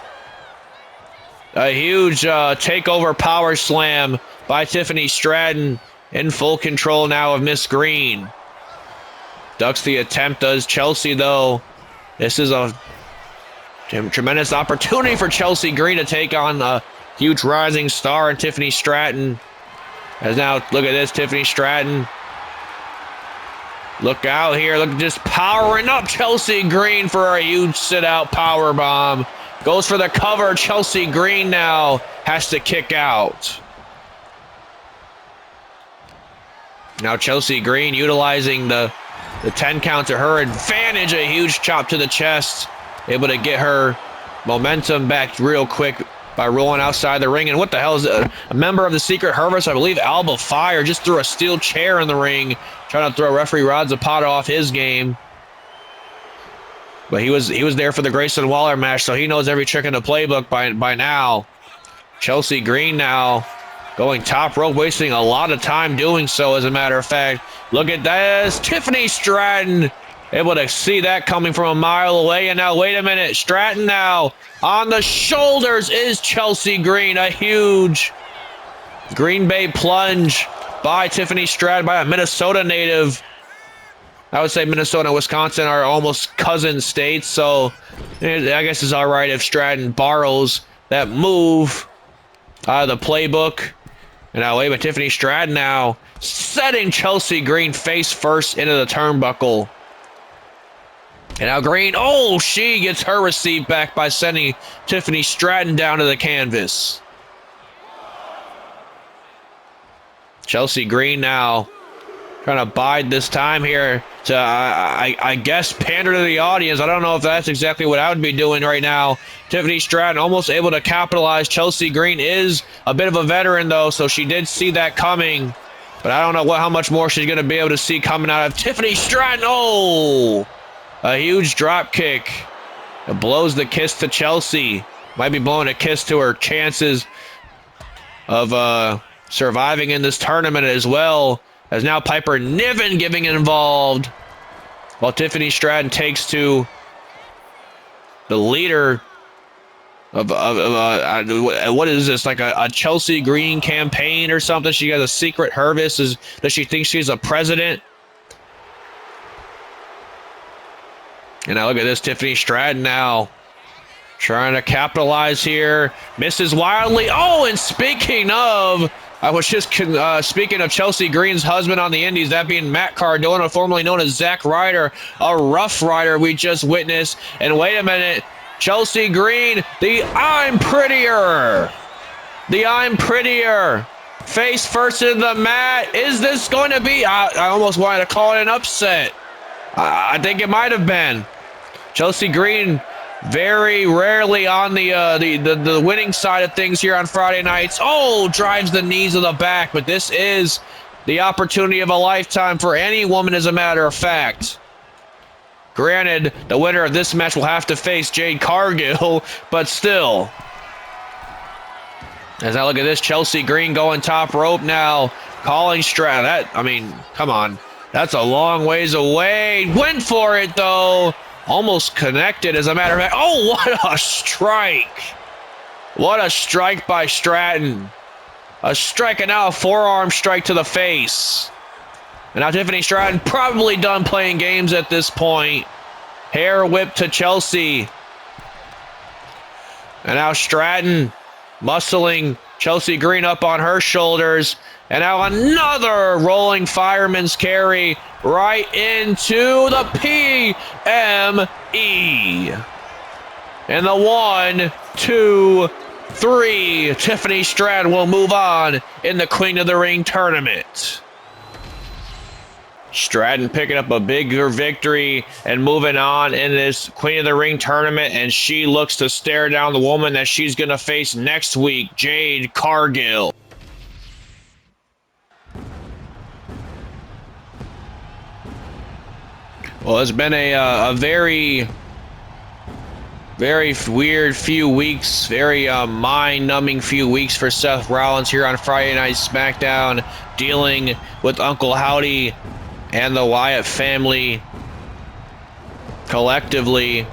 takeover power slam by Tiffany Stratton, in full control now of Miss Green. Ducks the attempt, does Chelsea, though. This is a tremendous opportunity for Chelsea Green to take on a huge rising star in Tiffany Stratton. As now, look at this, Tiffany Stratton. Look out here, look, just powering up Chelsea Green for a huge sit-out power bomb. Goes for the cover. Chelsea Green now has to kick out. Now Chelsea Green utilizing the 10 count to her advantage. A huge chop to the chest. Able to get her momentum back real quick by rolling outside the ring. And what the hell is a member of the Secret Hervis? I believe Alba Fire just threw a steel chair in the ring, trying to throw referee Rod Zapata off his game. But he was there for the Grayson Waller match, so he knows every trick in the playbook by now. Chelsea Green now going top rope, wasting a lot of time doing so, as a matter of fact. Look at this. Tiffany Stratton able to see that coming from a mile away. And now, wait a minute. Stratton now on the shoulders is Chelsea Green. A huge Green Bay plunge by Tiffany Stratton, by a Minnesota native. I would say Minnesota and Wisconsin are almost cousin states, so I guess it's all right if Stratton borrows that move out of the playbook. And now, wait a minute, Tiffany Stratton now setting Chelsea Green face first into the turnbuckle. And now Green, oh, she gets her receipt back by sending Tiffany Stratton down to the canvas. Chelsea Green now trying to bide this time here to, I guess, pander to the audience. I don't know if that's exactly what I would be doing right now. Tiffany Stratton almost able to capitalize. Chelsea Green is a bit of a veteran, though, so she did see that coming. But I don't know how much more she's going to be able to see coming out of Tiffany Stratton. Oh, a huge drop kick. It blows the kiss to Chelsea. Might be blowing a kiss to her chances of surviving in this tournament as well, as now Piper Niven getting involved, while Tiffany Stratton takes to the leader of what is this, like a Chelsea Green campaign or something? She has a secret Hervis. Does she think she's a president? And now look at this, Tiffany Stratton now trying to capitalize here. Misses wildly. Oh, and speaking of, I was just speaking of Chelsea Green's husband on the Indies, that being Matt Cardona, formerly known as Zack Ryder, a Rough Rider we just witnessed. And wait a minute, Chelsea Green, the I'm prettier face first in the mat. Is this going to be, I almost wanted to call it an upset. I think it might have been. Chelsea Green very rarely on the winning side of things here on Friday nights. Oh, drives the knees of the back, but this is the opportunity of a lifetime for any woman, as a matter of fact. Granted, the winner of this match will have to face Jade Cargill, but still. As I look at this, Chelsea Green going top rope now, calling Stratton. That, I mean, come on. That's a long ways away. Went for it, though. Almost connected, as a matter of fact. Oh, what a strike. What a strike by Stratton. A strike, and now a forearm strike to the face. And now Tiffany Stratton probably done playing games at this point. Hair whip to Chelsea. And now Stratton muscling Chelsea Green up on her shoulders. And now another rolling fireman's carry right into the PME. And the 1, 2, 3. Tiffany Stratton will move on in the Queen of the Ring tournament. Stratton picking up a bigger victory and moving on in this Queen of the Ring tournament, and she looks to stare down the woman that she's going to face next week, Jade Cargill. Well, it's been a very weird few weeks, very mind-numbing few weeks for Seth Rollins here on Friday Night Smackdown, dealing with Uncle Howdy and the Wyatt family collectively.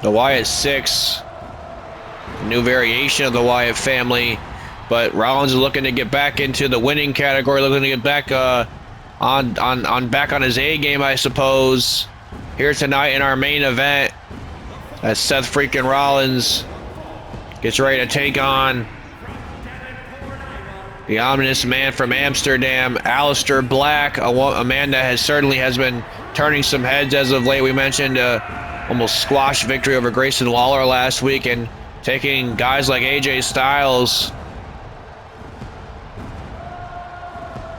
The Wyatt Six, a new variation of the Wyatt family, but Rollins is looking to get back into the winning category, looking to get back back on his A game, I suppose, here tonight in our main event, as Seth freaking Rollins gets ready to take on the ominous man from Amsterdam, Aliester Black, a man that has been turning some heads as of late. We mentioned almost squash victory over Grayson Waller last week, and taking guys like AJ Styles.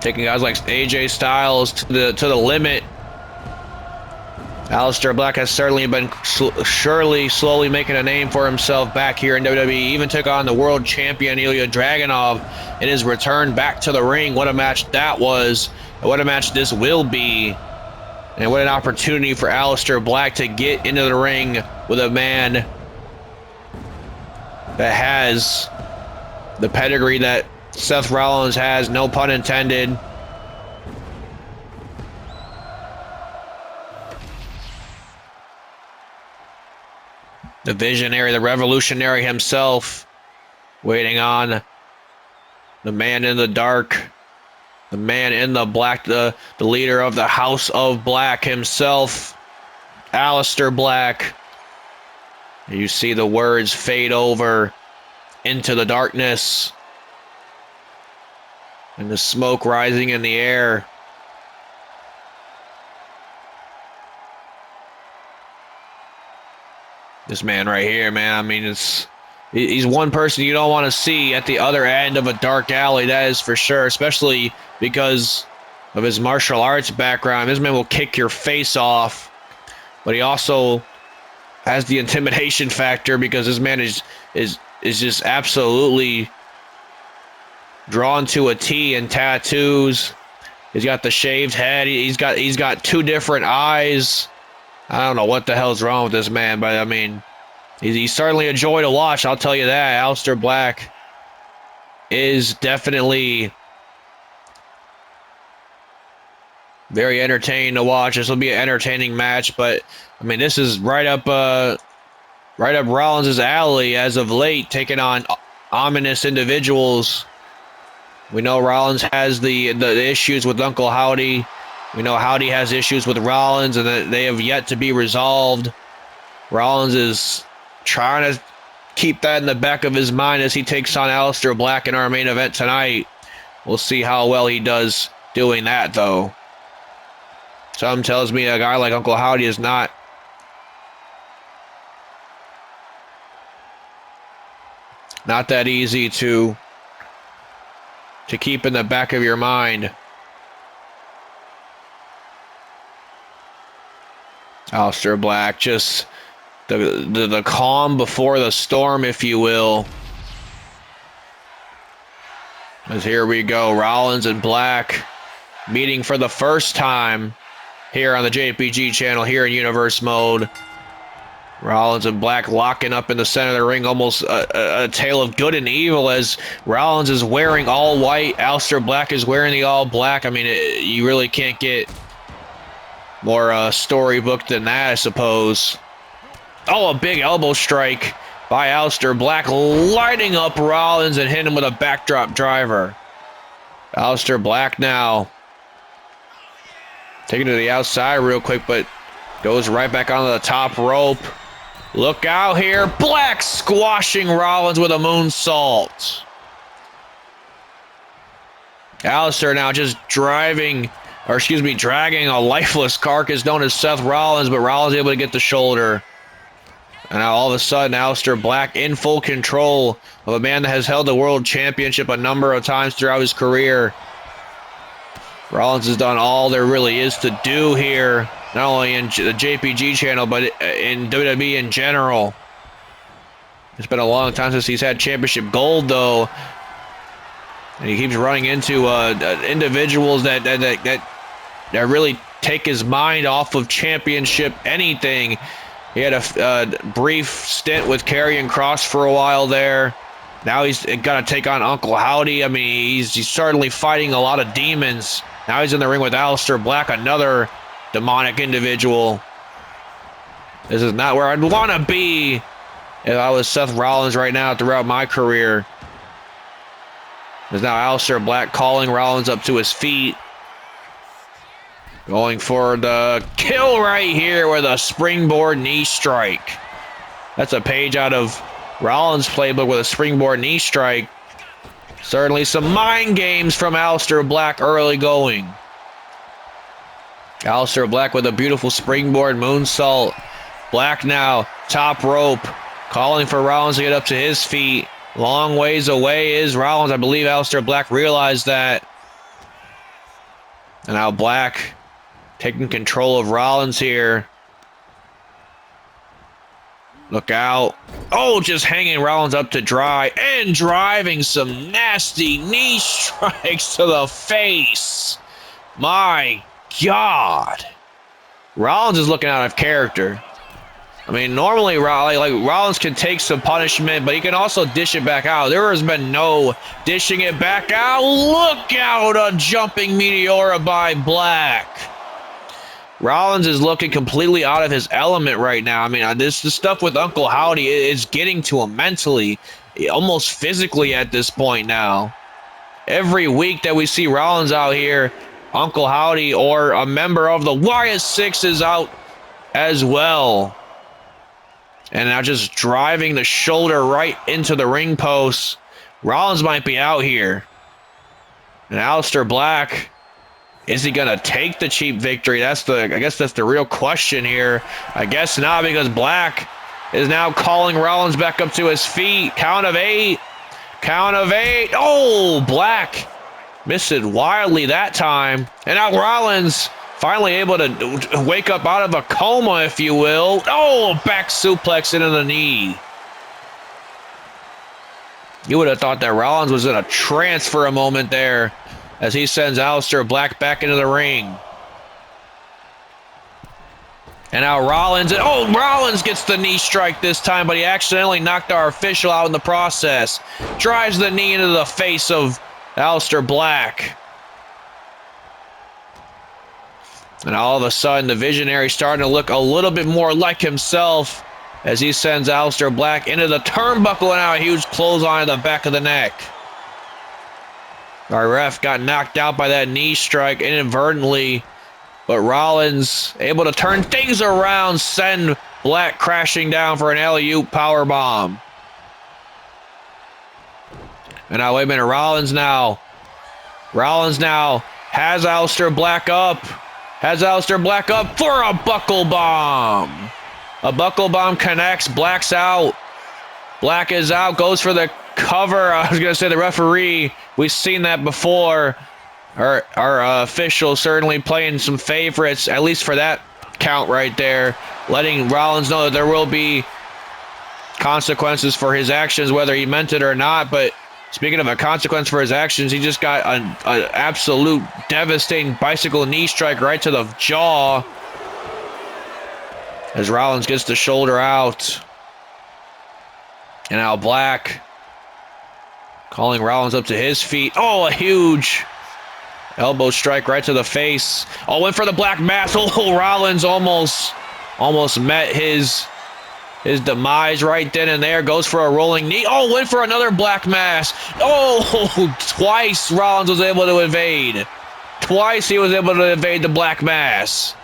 Taking guys like AJ Styles to the limit. Aliester Black has certainly been slowly making a name for himself back here in WWE. He even took on the world champion Ilya Dragunov in his return back to the ring. What a match that was, and what a match this will be. And what an opportunity for Aliester Black to get into the ring with a man that has the pedigree that Seth Rollins has, no pun intended. The visionary, the revolutionary himself, waiting on the man in the dark, the man in the black, the leader of the House of Black himself, Aliester Black. You see the words fade over into the darkness, and the smoke rising in the air. This man right here, man, I mean, he's one person you don't want to see at the other end of a dark alley, that is for sure, especially because of his martial arts background. This man will kick your face off, but he also has the intimidation factor because this man is just absolutely drawn to a T in tattoos. He's got the shaved head. He's got two different eyes. I don't know what the hell's wrong with this man, but I mean, he's certainly a joy to watch, I'll tell you that. Aliester Black is definitely very entertaining to watch. This will be an entertaining match, but I mean, this is right up Rollins' alley as of late, taking on ominous individuals. We know Rollins has the issues with Uncle Howdy. We know Howdy has issues with Rollins, and that they have yet to be resolved. Rollins is trying to keep that in the back of his mind as he takes on Aliester Black in our main event tonight. We'll see how well he does doing that, though. Something tells me a guy like Uncle Howdy is not that easy to keep in the back of your mind. Aliester Black, just the calm before the storm, if you will. As here we go, Rollins and Black meeting for the first time here on the JPG channel, here in Universe Mode. Rollins and Black locking up in the center of the ring, almost a tale of good and evil, as Rollins is wearing all white, Aliester Black is wearing the all black. I mean, you really can't get more storybook than that, I suppose. Oh, a big elbow strike by Aliester Black, lighting up Rollins and hitting him with a backdrop driver. Aliester Black now taking it to the outside real quick, but goes right back onto the top rope. Look out here. Black squashing Rollins with a moonsault. Aliester now just dragging a lifeless carcass known as Seth Rollins, but Rollins able to get the shoulder. And now all of a sudden, Aliester Black in full control of a man that has held the world championship a number of times throughout his career. Rollins has done all there really is to do here, not only in the JPG channel, but in WWE in general. It's been a long time since he's had championship gold, though. And he keeps running into individuals that really take his mind off of championship anything. He had a brief stint with Karrion Kross for a while there. Now he's got to take on Uncle Howdy. I mean, he's certainly fighting a lot of demons. Now he's in the ring with Aliester Black, another demonic individual. This is not where I'd want to be if I was Seth Rollins right now throughout my career. There's now Aliester Black calling Rollins up to his feet. Going for the kill right here with a springboard knee strike. That's a page out of Rollins' playbook with a springboard knee strike. Certainly some mind games from Aliester Black early going. Aliester Black with a beautiful springboard moonsault. Black now, top rope, calling for Rollins to get up to his feet. Long ways away is Rollins. I believe Aliester Black realized that. And now Black taking control of Rollins here. Look out. Oh, just hanging Rollins up to dry and driving some nasty knee strikes to the face. My God. Rollins is looking out of character. I mean, normally Rollins can take some punishment, but he can also dish it back out. There has been no dishing it back out. Look out, a jumping Meteora by Black. Rollins is looking completely out of his element right now. I mean, this stuff with Uncle Howdy is getting to him mentally, almost physically at this point now. Every week that we see Rollins out here, Uncle Howdy or a member of the YS6 is out as well. And now just driving the shoulder right into the ring post. Rollins might be out here. And Aliester Black, is he gonna take the cheap victory? I guess that's the real question here. I guess not, because Black is now calling Rollins back up to his feet. Count of 8. Count of 8. Oh, Black missed it wildly that time. And now Rollins finally able to wake up out of a coma, if you will. Oh, back suplex into the knee. You would have thought that Rollins was in a trance for a moment there as he sends Aliester Black back into the ring. And now Rollins, Rollins gets the knee strike this time, but he accidentally knocked our official out in the process. Drives the knee into the face of Aliester Black. And all of a sudden, the Visionary starting to look a little bit more like himself as he sends Aliester Black into the turnbuckle and now a huge clothesline to the back of the neck. Our ref got knocked out by that knee strike inadvertently, but Rollins able to turn things around, send Black crashing down for an alley-oop powerbomb. And now, wait a minute, Rollins now has Aliester Black up. Has Aliester Black up for a buckle bomb. A buckle bomb connects, Black's out. Black is out, goes for the cover. I was going to say the referee. We've seen that before. Our official certainly playing some favorites, at least for that count right there, letting Rollins know that there will be consequences for his actions, whether he meant it or not. But speaking of a consequence for his actions, he just got an absolute devastating bicycle knee strike right to the jaw as Rollins gets the shoulder out. And now Black calling Rollins up to his feet. Oh, a huge elbow strike right to the face. Oh, went for the Black Mass. Oh, Rollins almost met his demise right then and there. Goes for a rolling knee. Oh, went for another Black Mass. Oh, twice Rollins was able to evade. Twice he was able to evade the Black Mass.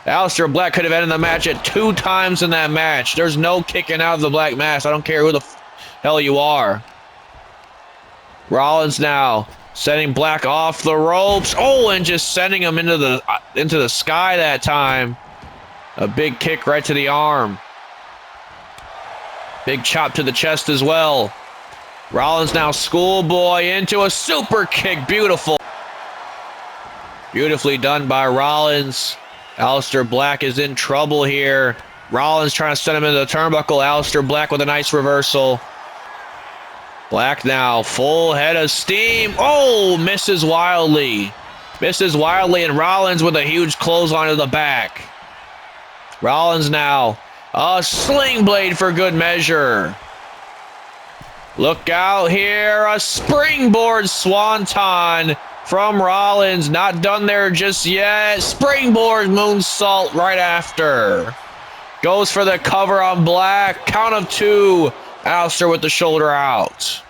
Aliester Black could have ended the match at 2 times in that match. There's no kicking out of the Black Mass. I don't care who the hell you are. Rollins now sending Black off the ropes. Oh, and just sending him into the sky that time. A big kick right to the arm. Big chop to the chest as well. Rollins now schoolboy into a super kick. Beautiful. Beautifully done by Rollins. Aliester Black is in trouble here. Rollins trying to send him into the turnbuckle. Aliester Black with a nice reversal. Black now, full head of steam. Oh, misses wildly. Misses wildly, and Rollins with a huge clothesline to the back. Rollins now, a sling blade for good measure. Look out here, a springboard swanton from Rollins. Not done there just yet. Springboard moonsault right after. Goes for the cover on Black. Count of 2. Aliester with the shoulder out.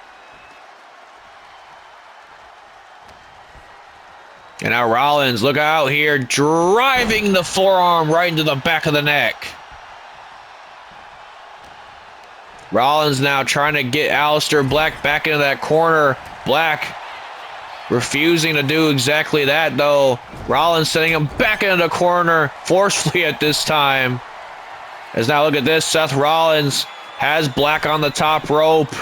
And now Rollins, look out here, driving the forearm right into the back of the neck. Rollins now trying to get Aliester Black back into that corner. Black refusing to do exactly that, though. Rollins sending him back into the corner forcefully at this time. As now look at this, Seth Rollins has Black on the top rope.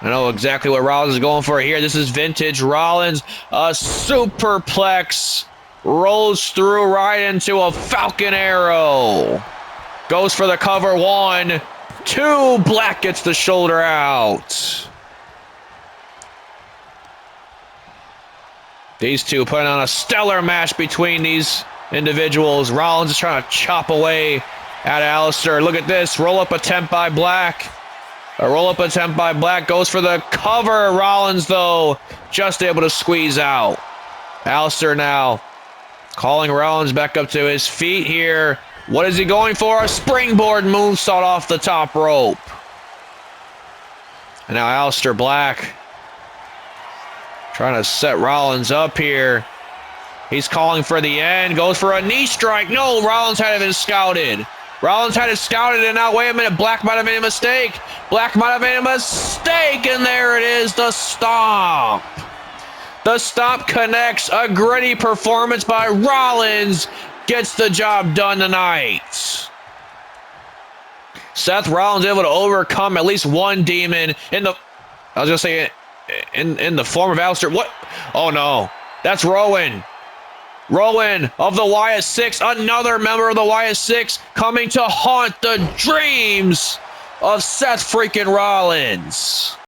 I know exactly what Rollins is going for here. This is vintage Rollins. A superplex. Rolls through right into a Falcon Arrow. Goes for the cover. 1, 2. Black gets the shoulder out. These two putting on a stellar match between these individuals. Rollins is trying to chop away at Aliester. Look at this. Roll-up attempt by Black. A roll-up attempt by Black. Goes for the cover. Rollins, though, just able to squeeze out. Aliester now calling Rollins back up to his feet here. What is he going for? A springboard moonsault off the top rope. And now Aliester Black trying to set Rollins up here. He's calling for the end. Goes for a knee strike. No, Rollins had it scouted. Rollins had it scouted, and now, wait a minute, Black might have made a mistake. Black might have made a mistake, and there it is, the stomp. The stomp connects. A gritty performance by Rollins gets the job done tonight. Seth Rollins able to overcome at least one demon in the, I was going to say, in the form of Aliester. What? Oh, no. That's Rowan. Rowan of the YS6, another member of the YS6 coming to haunt the dreams of Seth freaking Rollins.